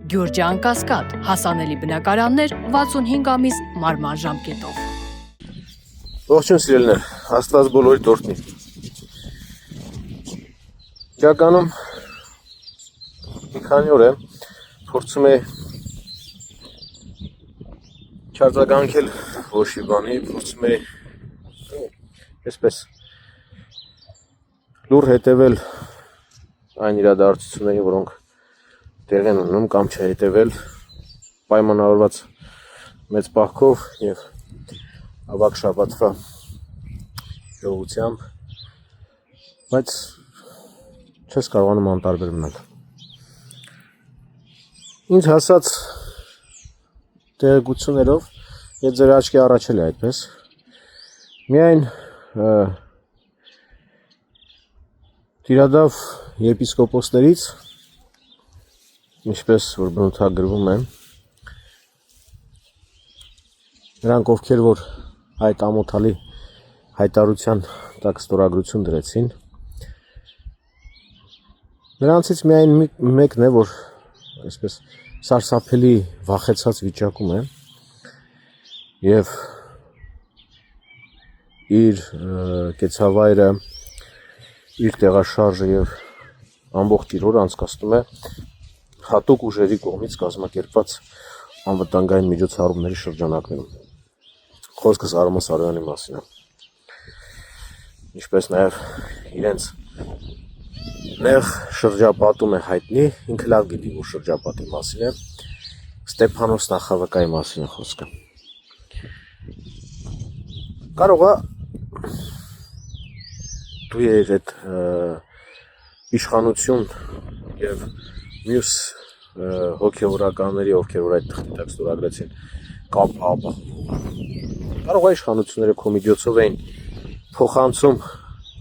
Գյուրջան Կասկադ, հասանելի բնակարաններ 65 ամիս մարման ժամկետով։ Ողջույն սիրելիներ, Աստված բոլորի տորտնի։ Իրականում մի քանի օր է փորձում է չարձագանքել ոչ մի բանի, փորձում է այսպես լուր հետևել այն իրադարձություններին, որոնք տեղի են ունենում կամ չհետևել պայմանավորված մեծ պահքով եւ ավագ շաբաթվա ժողովությամբ, բայց չես կարողանում անտարբեր մնալ։ Ինձ հասած տեղեկություններով եւ ձեր աչքի առաջել է այդպես, միայն Տիրադավ եպիսկոպոսներից, ինչպես որ բնութագրվում է, նրանք ովքեր որ այդ ամոթալի հայտարարության տակ ստորագրություն դրեցին, նրանցից միայն մեկն է, որ այսպես սարսափելի վախեցած վիճակում է եւ իր կեցավայրը, իր տեղաշարժը եւ ամբողջ իր օրը անցկացնում է հատուկ ուժերի կողմից կազմակերպված անվտանգային միջոցառումների շրջանակներում։ Խոսքը Սարոմոն Սարոյանի մասին է։ Ինչպես նաեւ իրենց նեղ շրջապատում է հայտնի, ինքը լավ գիտի, որ շրջապատի մասին է, Ստեփանոս նախավկայի մասին է խոսքը։ Կարող է դու ես այդ իշխանություն եւ մյուս հոգեվորականների, ովքեր որ այդ թղթի տակ ստորագրեցին, կապ կարող է իշխանությունները քո միջոցով էին փոխանցում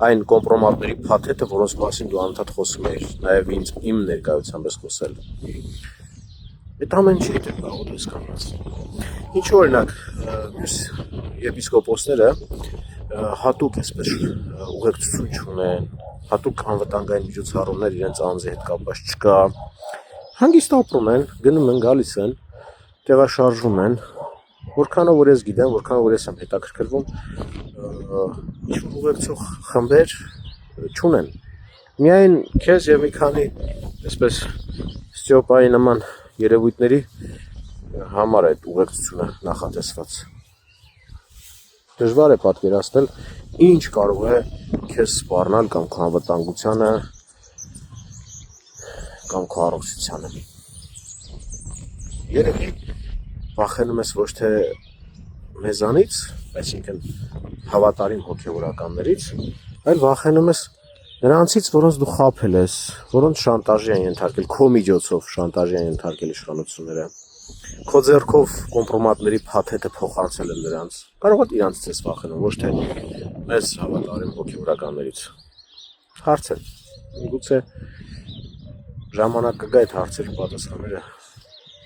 այն կոմպրոմատների փաթեթը, որոնց մասին դու անդադ խոսում ես, նաեւ իմ ներկայությամբ ես խոսել։ Այդ ամեն ինչի հետ կարող ես կանած։ Ինչ օրինակ, մյուս եպիսկոպոսները հատուկ այսպես ուղեկցություն չունեն, հատուկ անվտանգային միջոցառումներ իրենց անձի հետ կապված չկա, հանգիստ ապրում են, գնում են, գալիս են, տեղաշարժվում են, որքանով որ ես գիտեմ, որքանով որ ես եմ հետաքրքրվում, ինչ-որ ուղեկցող խմբեր չունեն։ Միայն քեզ եւ մի քանի այսպես Ստեփայի նման երևույթների համար այդ ուղեկցությունը նախատեսված։ Դժվար է պատկերացնել, ինչ կարող է քեզ սպառնալ կամ քո անվտանգությանը կամ քո առողջությանը։ Երևի վախենում ես ոչ թե մեզանից, այսինքն հավատարիմ հոգեվորականներից, այլ վախենում ես նրանցից, որոնց դու խաբել ես, որոնց շանտաժի են ենթարկել, քո միջոցով շանտաժի են ենթարկել իշխանությունները, քո ձեռքով կոմպրոմատների փաթեթը փոխանցել են նրանց։ Կարող է իրանց ես վախենում, ոչ թե մեզ հավատարիմ հոգեվորականներից։ Հարց է։ Գուցե ժամանակ կգա այդ հարցերի պատասխանները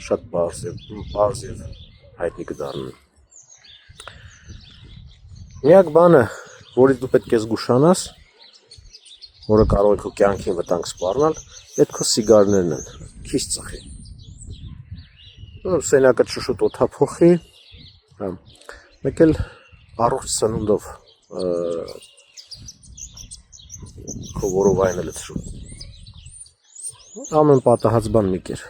շատ բարձ եւ հայտնի կդառնան։ Միակ բանը, որից դու պետք է զգուշանաս, որը կարող է քո կյանքին վտանգ սպառնալ, այդ քո սիգարներն են, քիչ ծխի։ Սենակը շուշուտ օդափոխի, մեկ էլ առողջ սնունդով քո որովայնը լցրու։ Ամեն պատահած բան մի կեր։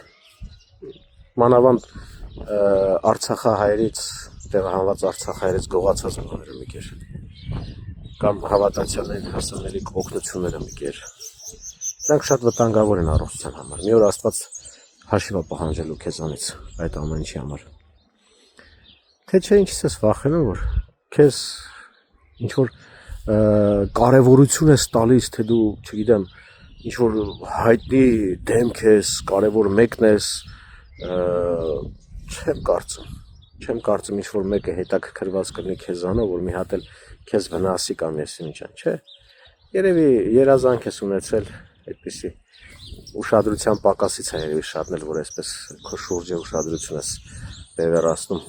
Մանավանդ Արցախահայերից, տեղահանված Արցախահայերից գողացած բաները մի կեր։ Կամ հավատացյալներին հասանելի օգնությունները մի կեր։ Դրանք շատ վտանգավոր են առողջության համար։ Մի օր Աստված հաշիվ է պահանջելու քեզանից այդ ամեն ինչի համար։ Թե չէ ինչից ես վախենում, որ քեզ ինչ որ կարևորություն ես տալիս, թե դու, չգիտեմ, ինչ որ հայտնի դեմք ես, կարևոր մեկն ես, չեմ կարծում ինչ որ մեկը հետաքրքրված կլինի քեզանով, որ մի հատ էլ քեզ վնասի կամ եսի ինչան, չէ։ Երևի երազանք ես ունեցել այդպիսի ուշադրության պակասից է երևի շատն էլ, որ այսպես քո շուրջը ուշադրություն ես բևեռացնում։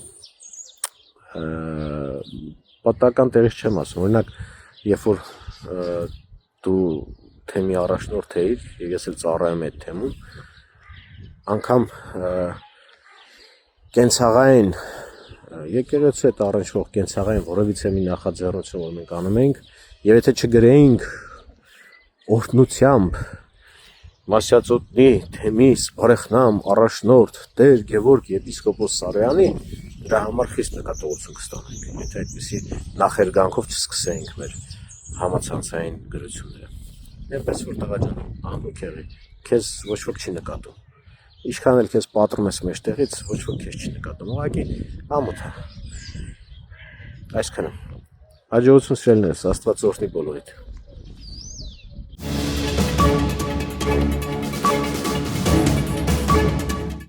Պատահական տեղից չեմ ասում, օրինակ, երբ որ դու թեմի առաջնորդ էիր, եւ ես էլ ծառայում եմ այդ թեմում, անգամ կենցաղային եկեղեցու հետ առնչվող կենցաղային որևիցե մի նախաձեռնություն, որ մենք անում ենք, եւ եթե չգրեինք օրհնությամբ Մասյացոտնի թեմիս բարեխնամ առաջնորդ Տեր Գևորգ եպիսկոպոս Սարոյանի, դրա համար խիստ նկատողություն կստանանք, եթե այդպիսի նախերգանքով չսկսենք մեր համացանցային գրությունները։ Այնպես որ տղա ջան, ահմուկեղի, քեզ ոչ ոք չի նկատում։ Ինչքան էլ քեզ պատռում ես մեջտեղից, ոչ ոք քեզ չի նկատում։ Ուղղակի ամոթ է։ Այսքանը։ Հաջողություն սիրելիներս, Աստված օրհնի բոլորիդ։